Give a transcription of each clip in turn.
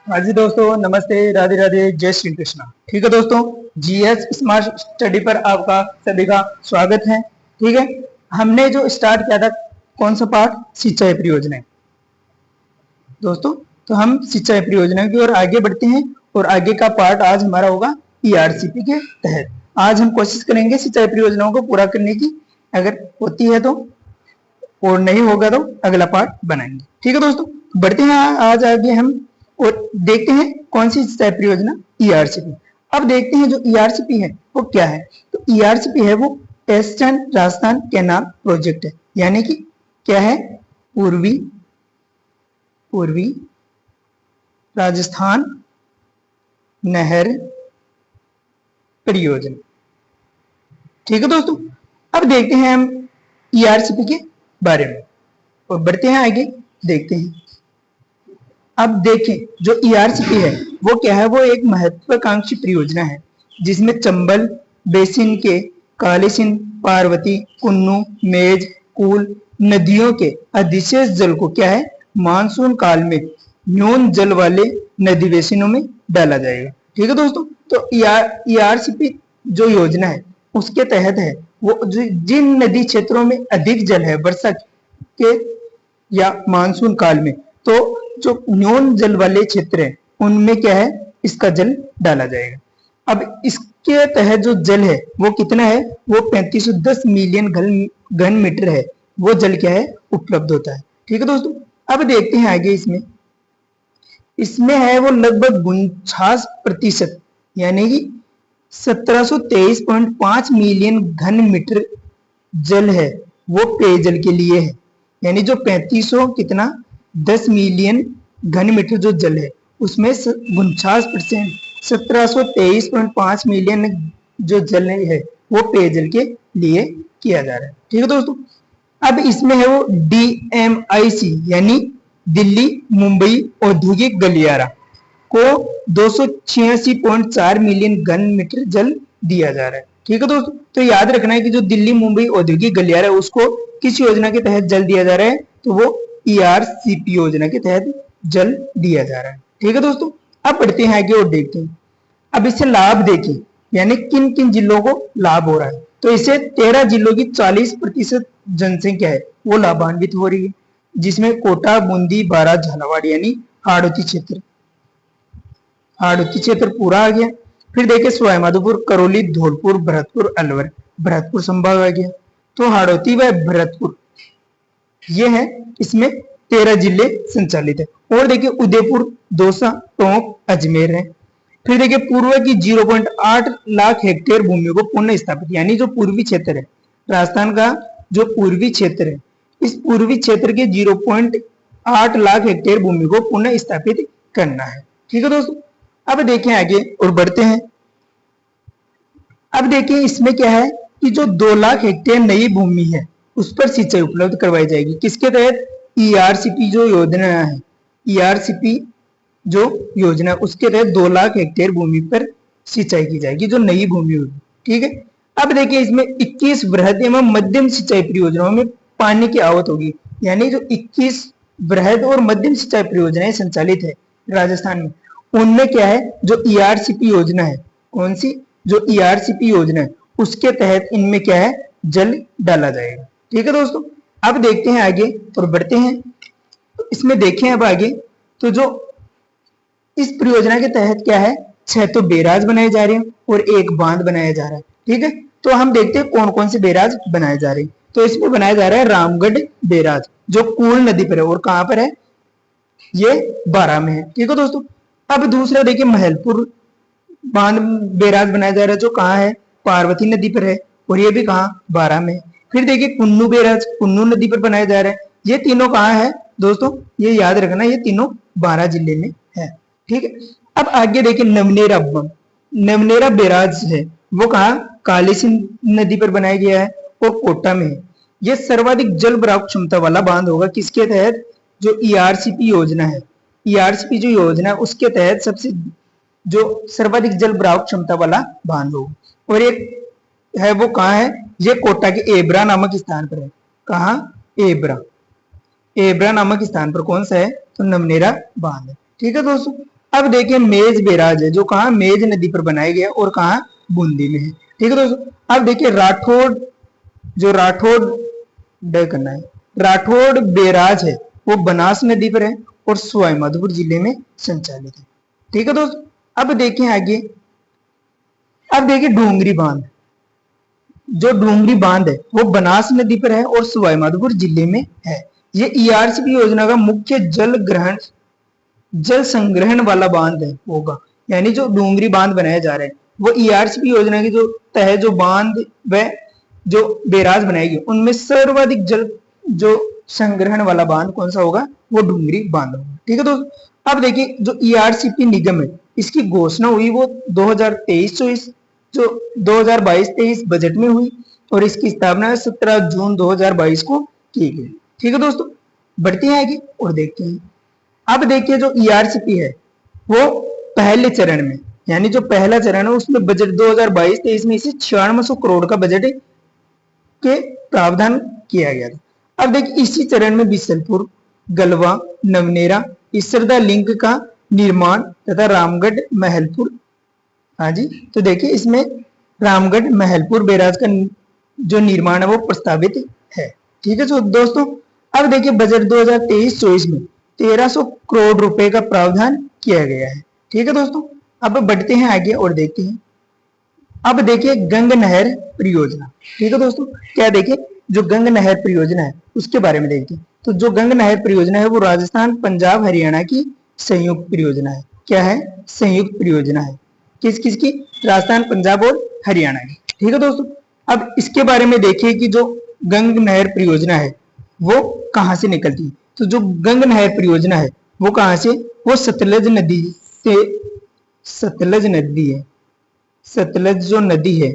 हाँ जी दोस्तों, नमस्ते, राधे राधे, जय श्री कृष्णा। ठीक है दोस्तों, जीएस स्मार्ट स्टडी पर आपका सभी का स्वागत है। ठीक है, हमने जो स्टार्ट किया था कौन सा पार्ट, सिंचाई परियोजना दोस्तों। तो हम सिंचाई परियोजना की ओर आगे बढ़ते हैं और आगे का पार्ट आज हमारा होगा ईआरसीपी के तहत। आज हम कोशिश करेंगे सिंचाई परियोजनाओं को पूरा करने की, अगर होती है तो, और नहीं होगा तो अगला पार्ट बनाएंगे। ठीक है दोस्तों, बढ़ते हैं आज आगे हम और देखते हैं कौन सी सिंचाई परियोजना, ईआरसीपी। अब देखते हैं जो ईआरसीपी है वो क्या है। तो ईआरसीपी है वो ईस्टर्न राजस्थान कैनाल प्रोजेक्ट है, यानी कि क्या है, पूर्वी पूर्वी राजस्थान नहर परियोजना। ठीक है दोस्तों, अब देखते हैं हम ईआरसीपी के बारे में और बढ़ते हैं आगे, देखते हैं। अब देखें जो ईआरसीपी है वो क्या है, वो एक महत्वाकांक्षी परियोजना है जिसमें चंबल बेसिन के कालीसिंध, पार्वती, कुन्नू, मेज, कूल नदियों के अधिशेष जल को क्या है, मानसून काल में न्यून जल वाले नदी बेसिनों में डाला जाएगा। ठीक है दोस्तों, तो ईआरसीपी जो योजना है उसके तहत है वो जिन नदी क्षेत्रों में अधिक जल है वर्षा के या मानसून काल में, तो जो न्यून जल वाले क्षेत्र है उनमें क्या है, इसका जल डाला जाएगा। अब इसके तहत जो जल है वो कितना है, वो 3510 मिलियन घन मीटर है, वो जल क्या है, उपलब्ध होता है। ठीक है दोस्तों, अब देखते हैं आगे। इसमें है वो लगभग 49%, यानी कि 1723.5 मिलियन घन मीटर जल है वो पेयजल के लिए है, यानी जो 3500 कितना 10 मिलियन घन मीटर जो जल है उसमें 49%, 1723.5 मिलियन जो जल है वो पेयजल के लिए किया जा रहा है। ठीक है दोस्तों, अब इसमें है वो डीएमआईसी यानी दिल्ली मुंबई औद्योगिक गलियारा को 286.4 मिलियन घन मीटर जल दिया जा रहा है। ठीक है दोस्तों, तो याद रखना है कि जो दिल्ली मुंबई औद्योगिक गलियारा है उसको किस योजना के तहत जल दिया जा रहा है, तो वो ईआरसीपी योजना के तहत जल दिया जा रहा है। ठीक है दोस्तों, अब बढ़ते हैं आगे और देखते हैं। अब इससे लाभ देखें, यानी किन किन जिलों को लाभ हो रहा है। तो इससे 13 जिलों की 40% जनसंख्या है वो लाभान्वित हो रही है, जिसमें कोटा, बूंदी, बारां, झालावाड़ यानी हाड़ौती क्षेत्र पूरा आ गया। फिर देखिए सवाईमाधोपुर, करौली, धौलपुर, भरतपुर, अलवर, भरतपुर संभाग आ गया। तो हाड़ौती व भरतपुर ये है, इसमें 13 जिले संचालित है। और देखिए उदयपुर, दौसा, टोंक, अजमेर है। फिर देखिए पूर्व की 0.8 लाख हेक्टेयर भूमि को पुनः स्थापित, यानी जो पूर्वी क्षेत्र है राजस्थान का, जो पूर्वी क्षेत्र है, इस पूर्वी क्षेत्र के 0.8 लाख हेक्टेयर भूमि को पुनः स्थापित करना है। ठीक है दोस्तों, अब देखें आगे और बढ़ते हैं। अब देखिए इसमें क्या है कि जो 2 लाख हेक्टेयर नई भूमि है उस पर सिंचाई उपलब्ध करवाई जाएगी, किसके तहत, ईआरसीपी जो योजना है, ईआरसीपी जो योजना उसके तहत 2 लाख हेक्टेयर भूमि पर सिंचाई की जाएगी, जो नई भूमि होगी। ठीक है, अब देखिए इसमें 21 वृहद एवं मध्यम सिंचाई परियोजनाओं में पानी की आवत होगी, यानी जो 21 वृहद और मध्यम सिंचाई परियोजनाएं संचालित है राजस्थान में, उनमें क्या है, जो ईआरसीपी योजना है, कौन सी, जो ईआरसीपी योजना है उसके तहत इनमें क्या है, जल डाला जाएगा। ठीक है दोस्तों, अब देखते हैं आगे और बढ़ते हैं। इसमें देखें अब आगे, तो जो इस परियोजना के तहत क्या है, 6 तो बैराज बनाए जा रहे हैं और 1 बांध बनाया जा रहा है। ठीक है, तो हम देखते हैं कौन कौन से बैराज बनाए जा रहे हैं। तो इसमें बनाया जा रहा है रामगढ़ बैराज, जो कूल नदी पर है, और कहां पर है, ये बारां में है। ठीक है दोस्तों, अब दूसरा देखिए महलपुर बांध बैराज बनाया जा रहा है, जो कहाँ है, पार्वती नदी पर है, और ये भी कहाँ, बारां में। फिर देखिए कुन्नू बैराज कुन्नू नदी पर बनाया जा रहा है, ये तीनों कहाँ है दोस्तों, ये याद रखना, ये तीनों बारां जिले में है। ठीक है, अब आगे देखिए नवनेरा बैराज है, वो कहाँ, कालीसिंध नदी पर बनाया गया है और कोटा में है। ये सर्वाधिक जल भराव क्षमता वाला बांध होगा, किसके तहत, जो ईआरसीपी योजना है, ईआरसीपी जो योजना है उसके तहत सबसे जो सर्वाधिक जल भराव क्षमता वाला बांध होगा। और एक है वो कहाँ है, ये कोटा के एब्रा नामक स्थान पर है। कहाँ, एब्रा नामक स्थान पर कौन सा है, तो नवनेरा बांध है। ठीक है दोस्तों, अब देखिए मेज बैराज है जो कहा मेज नदी पर बनाया गया और कहा बूंदी में है। ठीक है दोस्तों। अब देखिए राठौड़, जो राठौड़ डे करना है, राठौड़ बैराज है वो बनास नदी पर है और सवाई माधोपुर जिले में संचालित है। ठीक है दोस्तों। अब देखिए आगे, अब देखिए डोंगरी बांध, जो डोंगरी बांध है वो बनास नदी पर है और सवाई माधोपुर जिले में है। ये ईआरसीपी योजना का मुख्य जल संग्रहण वाला बांध है होगा, यानी जो डोंगरी बांध बनाया जा रहा है वो ईआरसीपी योजना की जो तहत जो बांध व जो बैराज बनाएगी उनमें सर्वाधिक जल जो संग्रहण वाला बांध कौन सा होगा, वो डोंगरी बांध होगा। ठीक है दोस्तों। अब देखिए जो ईआरसीपी निगम है इसकी घोषणा हुई वो 2023-24 जो 2022-23 बजट में हुई और इसकी स्थापना 17 जून 2022 को की गई। ठीक है दोस्तों। बढ़ते हैं आगे और देखते हैं। अब देखिए जो ईआरसीपी है वो पहले चरण में, यानी जो पहला चरण है उसमें बजट 2022-23 में इसे 9600 करोड़ का बजट के प्रावधान किया गया था। अब देखिए इसी चरण में बिसलपुर, गलवा, नवनेरा, इसरदा लिंक का निर्माण तथा रामगढ़ महलपुर, हाँ जी, तो देखिए इसमें रामगढ़ महलपुर बैराज का जो निर्माण है वो प्रस्तावित है। ठीक है दोस्तों। अब देखिए बजट 2023-24 में 1300 करोड़ रुपए का प्रावधान किया गया है। ठीक है दोस्तों। अब बढ़ते हैं आगे और देखते हैं। अब देखिए गंग नहर परियोजना। ठीक है दोस्तों। क्या देखिए जो गंग नहर परियोजना है उसके बारे में देखते हैं। तो जो गंग नहर परियोजना है वो राजस्थान, पंजाब, हरियाणा की संयुक्त परियोजना है। क्या है? संयुक्त परियोजना है। किस किस की? राजस्थान, पंजाब और हरियाणा की। ठीक है दोस्तों। अब इसके बारे में देखिए कि जो गंग नहर परियोजना है वो कहां से निकलती है। तो जो गंग नहर परियोजना है वो कहां से, वो सतलज नदी से, सतलज नदी है, सतलज जो नदी है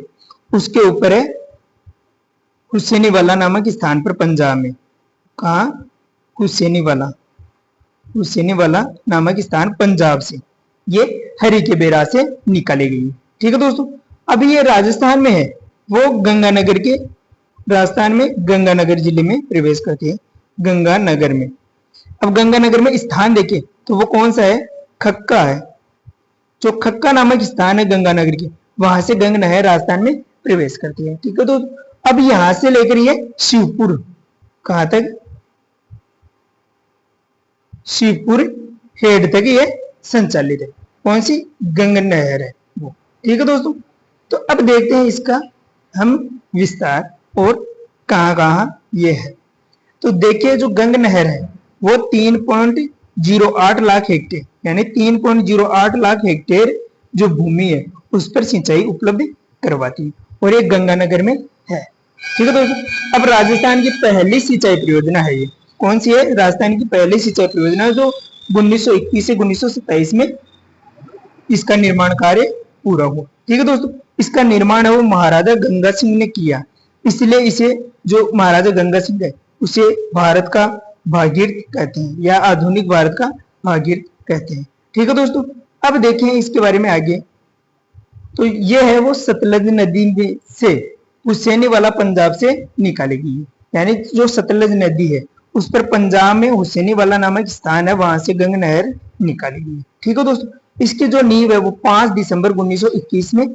उसके ऊपर है हुसैनीवाला नामक स्थान पर पंजाब में। कहा? हुसैनीवाला, हुसैनीवाला नामक स्थान पंजाब से ये हरि के बैराज से निकाली गई। ठीक है दोस्तों। अभी ये राजस्थान में है, वो गंगानगर के, राजस्थान में गंगानगर जिले में प्रवेश करती है, गंगानगर में। अब गंगानगर में स्थान देखें तो वो कौन सा है? खक्का है। जो खक्का नामक स्थान है गंगानगर के, वहां से गंग नहर राजस्थान में प्रवेश करती है। ठीक है दोस्तों। अब यहां से लेकर ये शिवपुर, कहां तक? शिवपुर हेड तक ये संचालित है। कौन सी? गंग नहर है वो। ठीक है दोस्तों। तो अब देखते हैं इसका हम विस्तार और कहां कहां ये है। तो देखिए जो गंग नहर है वो 3.08 लाख हेक्टेयर, यानी 3.08 लाख हेक्टेयर जो भूमि है उस पर सिंचाई उपलब्ध करवाती है और ये गंगानगर में है। ठीक है दोस्तों। अब राजस्थान की पहली सिंचाई परियोजना है ये। कौन सी है? राजस्थान की पहली सिंचाई परियोजना जो 1921 से 1927 में इसका निर्माण कार्य पूरा हुआ। ठीक है दोस्तों। इसका निर्माण है वो महाराजा गंगा सिंह ने किया, इसलिए इसे जो महाराजा गंगा सिंह है उसे भारत का भागीरथ कहते हैं या आधुनिक भारत का भागीरथ कहते हैं। ठीक है दोस्तों। अब देखें इसके बारे में आगे। तो ये है वो सतलज नदी से हुसैनीवाला पंजाब से निकाली गई है, यानी जो सतलज नदी है उस पर पंजाब में हुसैनीवाला नामक स्थान है, वहां से गंग नहर निकाली गई है। ठीक है दोस्तों। इसकी जो नींव है वो 5 दिसंबर 1921 में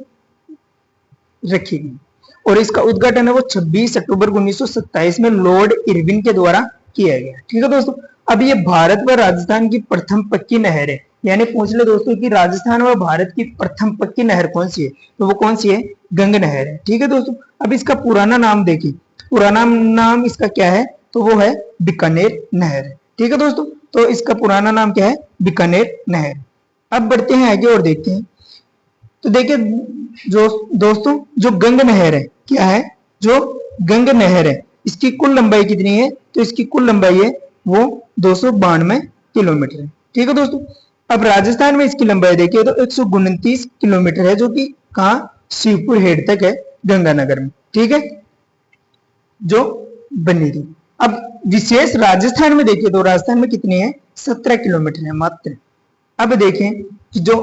रखी गई और इसका उद्घाटन है वो 26 अक्टूबर 1927 में लॉर्ड इरविन के द्वारा किया गया। ठीक है दोस्तों। अब ये भारत व राजस्थान की प्रथम पक्की नहर है, यानी पूछ ले दोस्तों कि राजस्थान व भारत की प्रथम पक्की नहर कौन सी है, तो वो कौन सी है? गंग नहर है। ठीक है दोस्तों। अब इसका पुराना नाम देखिए, पुराना नाम इसका क्या है, तो वो है बीकानेर नहर। ठीक है दोस्तों। तो इसका पुराना नाम क्या है? बीकानेर नहर। अब बढ़ते हैं आगे और देखते हैं। तो देखिए जो दोस्तों जो गंग नहर है, क्या है? जो गंग नहर है इसकी कुल लंबाई कितनी है? तो इसकी कुल लंबाई है वो 292 किलोमीटर है। ठीक है दोस्तों। अब राजस्थान में इसकी लंबाई देखिए तो 129 किलोमीटर है, जो कि कहा? शिवपुर हेड तक है गंगानगर में। ठीक है, जो बनी थी। अब विशेष राजस्थान में देखिए तो राजस्थान में कितनी है? 17 किलोमीटर है मात्र। अब देखें कि जो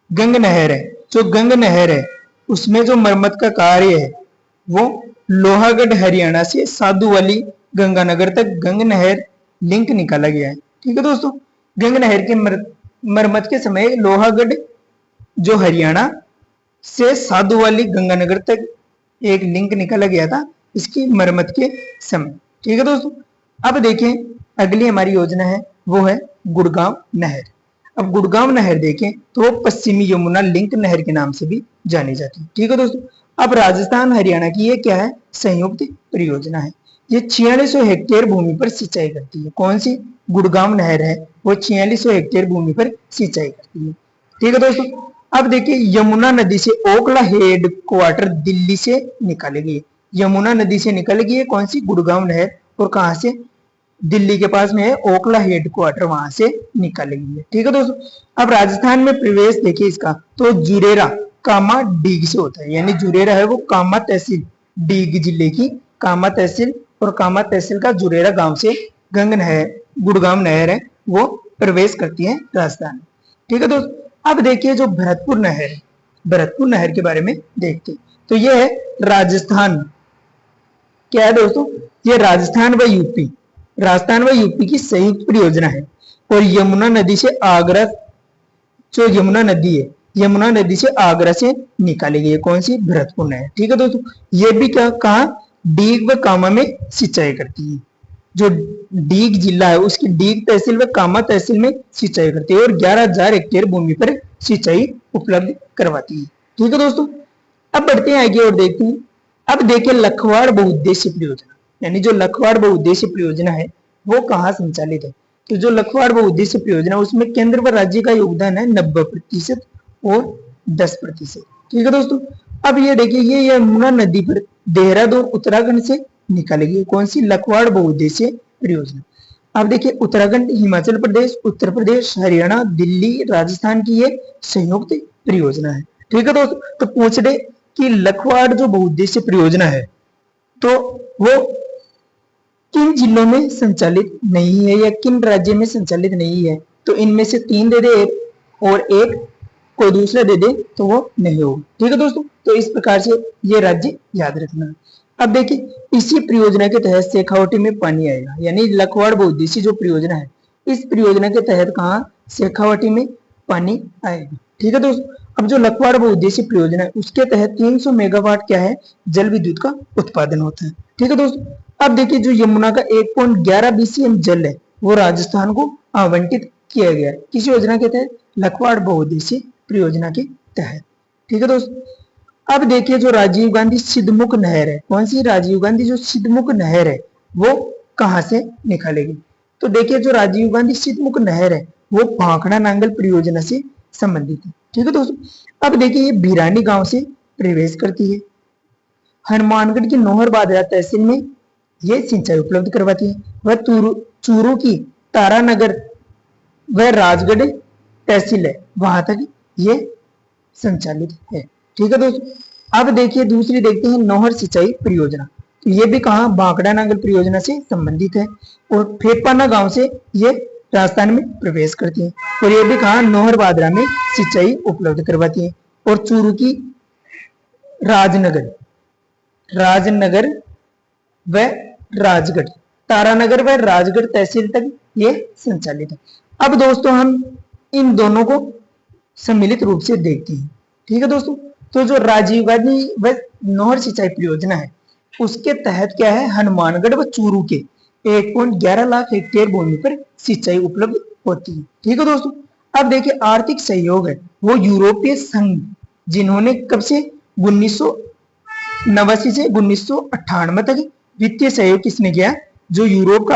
गंग नहर है, जो गंग नहर है उसमें जो मरम्मत का कार्य है वो लोहागढ़ हरियाणा से साधुवाली गंगानगर तक गंग नहर लिंक निकाला गया है। ठीक है दोस्तों। गंग नहर के मरम्मत के समय लोहागढ़ जो हरियाणा से साधुवाली गंगानगर तक एक लिंक निकाला गया था इसकी मरम्मत के समय। ठीक है दोस्तों, अब देखें अगली हमारी योजना है वो है गुड़गांव नहर। अब गुड़गांव नहर देखें तो वो पश्चिमी यमुना लिंक नहर के नाम से भी जानी जाती है। ठीक है दोस्तों, अब राजस्थान हरियाणा की ये क्या है, संयुक्त परियोजना है। ये 4600 हेक्टेयर भूमि पर सिंचाई करती है। कौन सी गुड़गांव नहर है वो 4600 हेक्टेयर भूमि पर सिंचाई करती है। ठीक है दोस्तों, अब देखिए यमुना नदी से ओखला हेड क्वार्टर दिल्ली से निकालेगी। यमुना नदी से निकलेगी ये कौन सी, गुड़गांव नहर, और कहां से, दिल्ली के पास में है ओखला हेड क्वार्टर, वहां से निकालेगी है। ठीक है दोस्तों, अब राजस्थान में प्रवेश देखिए इसका तो जुरेरा कामा डीग से होता है, यानी जुरेरा है वो कामा तहसील डीग जिले की कामा तहसील, और कामा तहसील का जुरेरा गांव से गंग नहर गुड़गांव नहर है वो प्रवेश करती है राजस्थान में। ठीक है दोस्तों, अब देखिए जो भरतपुर नहर है, भरतपुर नहर के बारे में देखते हैं तो ये है राजस्थान, क्या है दोस्तों, ये राजस्थान व यूपी की संयुक्त परियोजना है। और यमुना नदी से आगरा, जो यमुना नदी है, यमुना नदी से आगरा से निकाली गई है कौन सी, भरतपुर नहर। ठीक है दोस्तों, ये भी क्या कहा, डीग व कामा में सिंचाई करती है। जो डीग जिला है उसकी डीग तहसील व कामा तहसील में सिंचाई करती है और 11,000 हेक्टेयर भूमि पर सिंचाई उपलब्ध करवाती है। ठीक है दोस्तों, अब बढ़ते हैं आगे और देखते हैं। अब देखिए लखवाड़ बहुउद्देश्य परियोजना, यानी जो लखवाड़ बहुउद्देश्य परियोजना है वो कहाँ संचालित है, तो जो लखवाड़ बहुउद्देश्य परियोजना उसमें केंद्र व राज्य का योगदान है 90% और 10%। ठीक है दोस्तों, अब ये देखिए ये यमुना नदी पर देहरादून उत्तराखंड से निकाली गई कौन सी, लखवाड़ बहुउद्देश्य परियोजना। अब देखिए उत्तराखंड, हिमाचल प्रदेश, उत्तर प्रदेश, हरियाणा, दिल्ली, राजस्थान की ये संयुक्त परियोजना है। ठीक है दोस्तों, तो पूछ रहे कि लखवाड़ जो बहुउद्देश्य परियोजना है तो वो किन जिलों में संचालित नहीं है या किन राज्य में संचालित नहीं है, तो इनमें से 3 दे दे और एक कोई दूसरा दे दे तो वो नहीं होगा। ठीक है दोस्तों, तो इस प्रकार से ये राज्य याद रखना। अब देखिए इसी परियोजना के तहत शेखावाटी में पानी आएगा, यानी लखवाड़ बहुउद्देश्य जो परियोजना है इस परियोजना के तहत कहा, शेखावाटी में पानी आएगा। ठीक है दोस्तों, अब जो लखवाड़ बहुउद्देश्य परियोजना है उसके तहत 300 मेगावाट क्या है, जल विद्युत का उत्पादन होता है। ठीक है दोस्तों, अब देखिए जो यमुना का 1.11 BCM जल है वो राजस्थान को आवंटित किया गया किस योजना के तहत, लखवाड़ बहुउद्देश्य परियोजना के तहत। ठीक है दोस्तों, अब देखिए जो राजीव गांधी सिद्धमुख नहर है, कौन सी, राजीव गांधी जो सिद्धमुख नहर है वो कहां से निकालेगी, तो देखिए जो राजीव गांधी सिद्धमुख नहर है वो भाखड़ा नांगल परियोजना से संबंधित है। ठीक है दोस्तों, अब देखिए ये भिरानी गांव से प्रवेश करती है। हनुमानगढ़ की नोहर बादरा तहसील में ये सिंचाई उपलब्ध करवाती है। वह चूरू की तारानगर वह राजगढ़ तहसील है वहां तक ये संचालित है। ठीक है दोस्तों, अब देखिए दूसरी देखते हैं नौहर सिंचाई परियोजना, तो ये भी कहा, भाखड़ा नांगल परियोजना से संबंधित है और फेपाना गांव से ये राजस्थान में प्रवेश करती है और ये भी कहा नौहर बादरा में सिंचाई उपलब्ध करवाती है। और चूरू की राजनगर व राजगढ़, तारानगर व राजगढ़ तहसील तक ये संचालित है। अब दोस्तों हम इन दोनों को सम्मिलित रूप से देखते हैं। ठीक है दोस्तों, तो जो राजीव गांधी व नौहर सिंचाई परियोजना है उसके तहत क्या है, हनुमानगढ़ व चूरू के 1.11 लाख हेक्टेयर भूमि पर सिंचाई उपलब्ध होती है। ठीक है दोस्तों, अब देखिए आर्थिक सहयोग है वो यूरोपीय संघ, जिन्होंने कब से 1989 से 1998 तक वित्तीय सहयोग किसने किया, जो यूरोपीय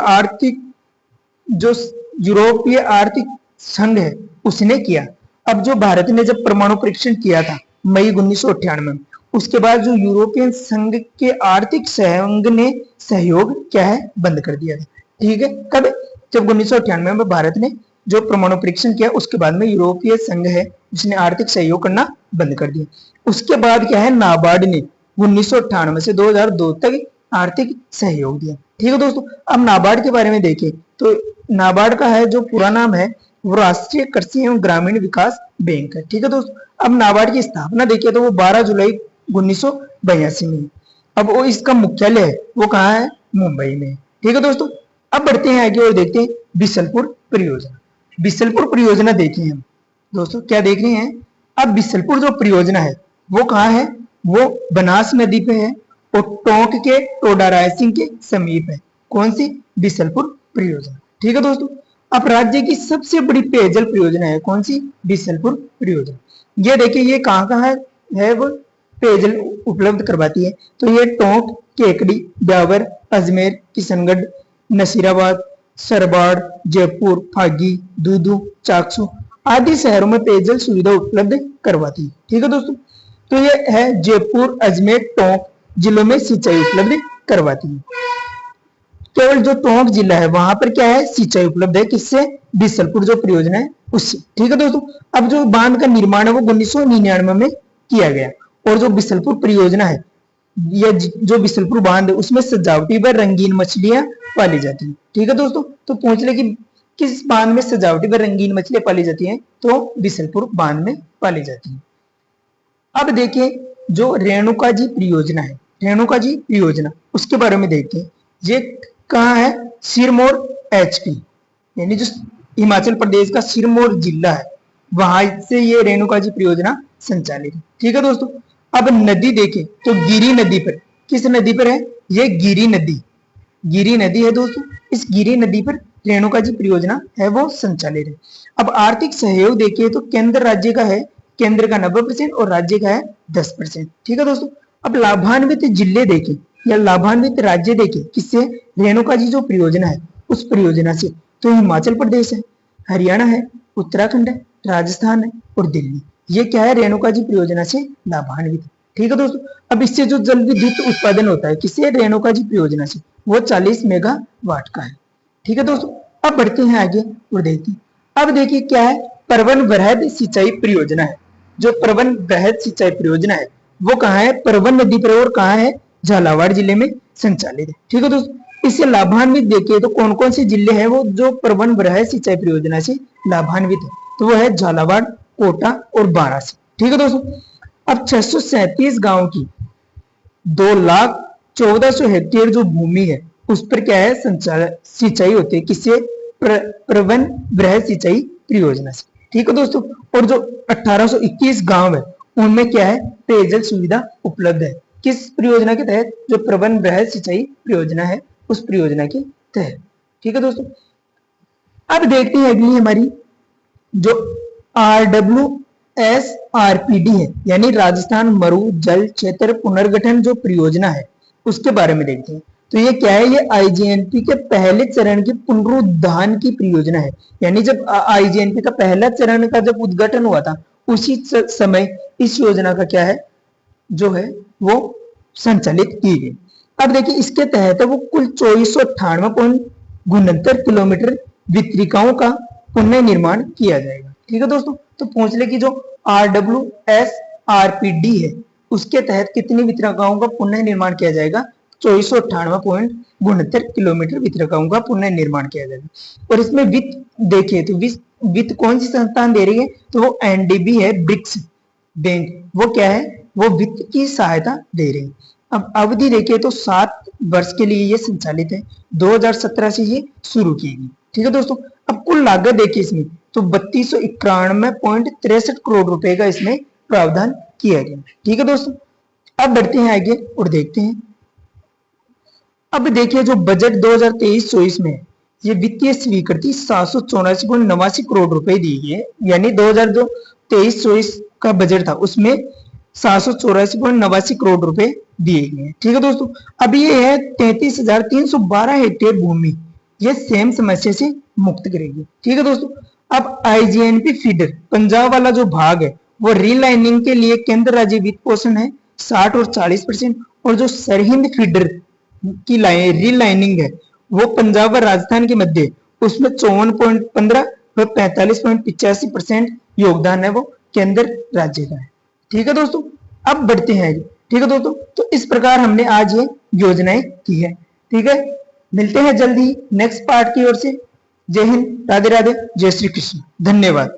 आर्थिक संघ है उसने किया। अब जो भारत ने जब परमाणु परीक्षण किया था मई 1998 में, उसके बाद जो यूरोपियन संघ के आर्थिक संघ ने सहयोग क्या है, बंद कर दिया था। ठीक है, कब, जब 1998 में भारत ने जो परमाणु परीक्षण किया उसके बाद में यूरोपीय संघ है उसने आर्थिक सहयोग करना बंद कर दिया। उसके बाद क्या है, नाबार्ड ने 1998 से 2002 तक आर्थिक सहयोग दिया। ठीक है दोस्तों, अब नाबार्ड के बारे में देखें तो नाबार्ड का है जो पूरा नाम है वो राष्ट्रीय कृषि एवं ग्रामीण विकास बैंक है। ठीक है दोस्तों, अब नाबार्ड की स्थापना देखिए तो वो 12 जुलाई 1982 में। अब वो इसका मुख्यालय है वो कहाँ है, मुंबई में। ठीक है दोस्तों, अब बढ़ते हैं आगे और देखते हैं बिसलपुर परियोजना। बिसलपुर परियोजना देखें हम दोस्तों, क्या देख रहे हैं। अब बिसलपुर जो परियोजना है वो कहाँ है, वो बनास नदी पे है और टोंक के टोडा रायसिंह के समीप है। कौन सी, बिसलपुर परियोजना। ठीक है दोस्तों। अब राज्य की सबसे बड़ी पेयजल परियोजना है कौन सी, बिसलपुर परियोजना। ये देखिए ये कहाँ है वो पेयजल उपलब्ध करवाती है, तो ये टोंक, केकड़ी, ब्यावर, अजमेर, किशनगढ़, नसीराबाद, सरबाड़, जयपुर, फागी, दूदू, चाकसू आदि शहरों में पेयजल सुविधा उपलब्ध करवाती है। ठीक है दोस्तों। तो ये है जयपुर, अजमेर, टोंक जिलों में सिंचाई उपलब्ध करवाती है। केवल जो टोंक जिला है वहां पर क्या है, सिंचाई उपलब्ध है, किससे, बिसलपुर जो परियोजना है उससे। ठीक है दोस्तों। अब जो बांध का निर्माण है वो 1999 में किया गया और जो बिसलपुर परियोजना है, यह जो बिसलपुर बांध है उसमें सजावटी व रंगीन मछलियां पाली जाती हैं। ठीक है दोस्तों। तो पूछ ले कि किस बांध में सजावटी व रंगीन मछलियां पाली जाती हैं, तो बिसलपुर बांध में पाली जाती है। अब देखिए जो रेणुका जी परियोजना है, रेणुका जी परियोजना उसके बारे में देखते हैं। ये कहाँ है, सिरमौर एचपी, यानी जो हिमाचल प्रदेश का सिरमौर जिला है वहां से ये रेणुका जी परियोजना संचालित है। ठीक है दोस्तों। अब नदी देखें तो गिरी नदी पर, किस नदी पर है, ये गिरी नदी, गिरी नदी है दोस्तों। इस गिरी नदी पर रेणुका जी परियोजना है वो संचालित है। अब आर्थिक सहयोग देखिए तो केंद्र राज्य का है, केंद्र का 90% और राज्य का है 10%। ठीक है दोस्तों। अब लाभान्वित जिले देखें या लाभान्वित राज्य देखें किससे, रेणुका जी जो परियोजना है उस परियोजना से, तो हिमाचल प्रदेश है, हरियाणा है, उत्तराखंड है, राजस्थान है और दिल्ली। ये क्या है, रेणुका जी परियोजना से लाभान्वित है। ठीक है दोस्तों। अब इससे जो जल विद्युत उत्पादन होता है किससे, रेणुका जी परियोजना से, वो 40 मेगावाट का है। ठीक है दोस्तों। अब बढ़ते हैं आगे और देखते हैं। अब देखिए क्या है, परवन वृहद सिंचाई परियोजना है। जो परवन वृहद सिंचाई परियोजना है वो कहाँ है, परवन नदी पर और कहाँ है, झालावाड़ जिले में संचालित है। ठीक है दोस्तों। इससे लाभान्वित देखिए तो कौन कौन से जिले हैं वो जो परवन वृहद सिंचाई परियोजना से लाभान्वित है, तो वो है झालावाड़, कोटा और वाराणसी। ठीक है दोस्तों। अब 637 गांव की 2,14,000 हेक्टेयर जो भूमि है उस पर क्या है, सिंचाई होती है किससे, परवन वृहद सिंचाई परियोजना से। ठीक है दोस्तों। और जो 1821 गांव है उनमें क्या है, पेयजल सुविधा उपलब्ध है, किस परियोजना के तहत, जो परवन वृहद सिंचाई परियोजना है उस परियोजना के तहत। ठीक है दोस्तों। अब देखते हैं अगली हमारी जो RWSRPD है, यानी राजस्थान मरु जल क्षेत्र पुनर्गठन जो परियोजना है उसके बारे में देखते हैं। तो ये क्या है, ये IGNP के पहले चरण के पुनरुद्धान की परियोजना है। यानी जब IGNP का पहला चरण का जब उद्घाटन हुआ था उसी समय इस योजना का क्या है, जो है वो संचालित की गई। अब देखिए इसके तहत वो कुल 2498.69 किलोमीटर वितरिकाओं का पुनः निर्माण किया जाएगा। ठीक है दोस्तों। तो पूछ ले कि जो RWSRPD है उसके तहत कितनी वितरिकाओं का पुनः निर्माण किया जाएगा, 2498.69 किलोमीटर वितरिकाओं का पुनः निर्माण किया जाएगा। और इसमें वित्त देखिए तो वित्त कौन सी संस्थान दे रही है, तो वो NDB है, ब्रिक्स बैंक, वो क्या है, वो वित्त की सहायता दे रही है। अब अवधि देखिए तो 7 वर्ष के लिए ये संचालित है, 2017 से ये शुरू की गई। ठीक है दोस्तों। अब कुल लागत देखिए इसमें तो 3291.63 करोड़ रुपए का इसमें प्रावधान किया गया। ठीक है दोस्तों। अब बढ़ते हैं आगे और देखते हैं। अब देखिए जो बजट 2023-24 में ये वित्तीय स्वीकृति 784.89 करोड़ रुपए दी गई है, यानी 2023-24 का बजट था उसमें 784.89 करोड़ रुपए दिए गए हैं। ठीक है दोस्तों। अब ये है 33,312 हेक्टेयर भूमि, ये सेम समस्या से मुक्त करेगी। ठीक है दोस्तों। अब IGNP फीडर पंजाब वाला जो भाग है वो रीलाइनिंग के लिए केंद्र राज्य वित्त पोषण है 60 और 40%, और जो सरहिंद फीडर की रीलाइनिंग है वो पंजाब और राजस्थान के मध्य उसमें 54.15 व 45.85% योगदान है वो केंद्र राज्य का है। ठीक है दोस्तों। अब बढ़ते हैं आगे। ठीक है दोस्तों। तो इस प्रकार हमने आज ये योजनाएं की है। ठीक है, मिलते हैं जल्दी नेक्स्ट पार्ट की ओर से। जय हिंद, राधे राधे, जय श्री कृष्ण, धन्यवाद।